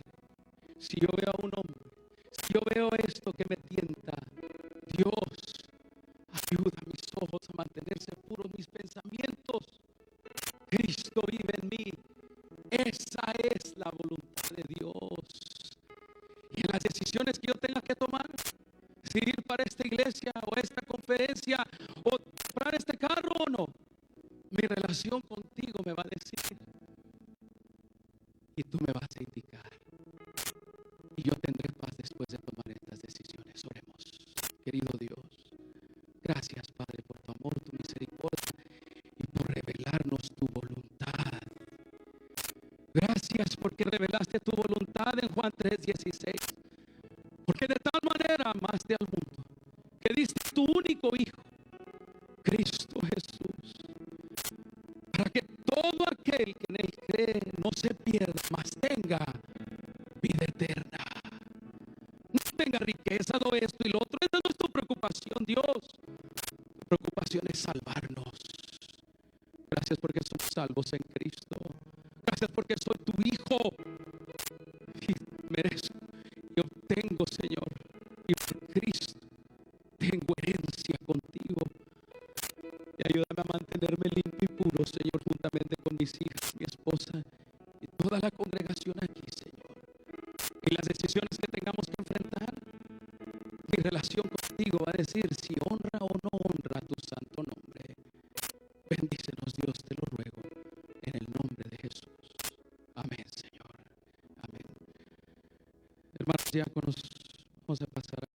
si yo veo a un hombre, si yo veo esto que me tienta, Dios, ayuda a mis ojos a mantenerse puros mis pensamientos. Cristo vive en mí. Esa es la voluntad de Dios. Y en las decisiones que yo tenga que tomar, si ir para esta iglesia o esta conferencia o comprar este carro o no, mi relación contigo me va a decir y tú me vas a indicar. Gracias porque revelaste tu voluntad en Juan 3:16. Porque de tal manera amaste al mundo que diste tu único Hijo, Cristo Jesús, para que todo aquel que en él cree no se pierda, mas tenga vida eterna. No tenga riqueza, no esto y lo otro. Esa no es tu preocupación, Dios. Tu preocupación es salvarnos. Gracias porque somos salvos en Cristo. Gracias porque soy tu Hijo y merezco y obtengo, Señor, y por Cristo tengo herencia contigo. Y ayúdame a mantenerme limpio y puro, Señor, juntamente con mis hijas, mi esposa y toda la congregación aquí, Señor. Y las decisiones que tengamos que enfrentar, mi relación contigo va a decir si honra o no honra tu santo nombre. Bendícenos, Dios, te lo ruego, en el nombre de Jesús. Amén, Señor. Amén. Hermanos diáconos, vamos a pasar.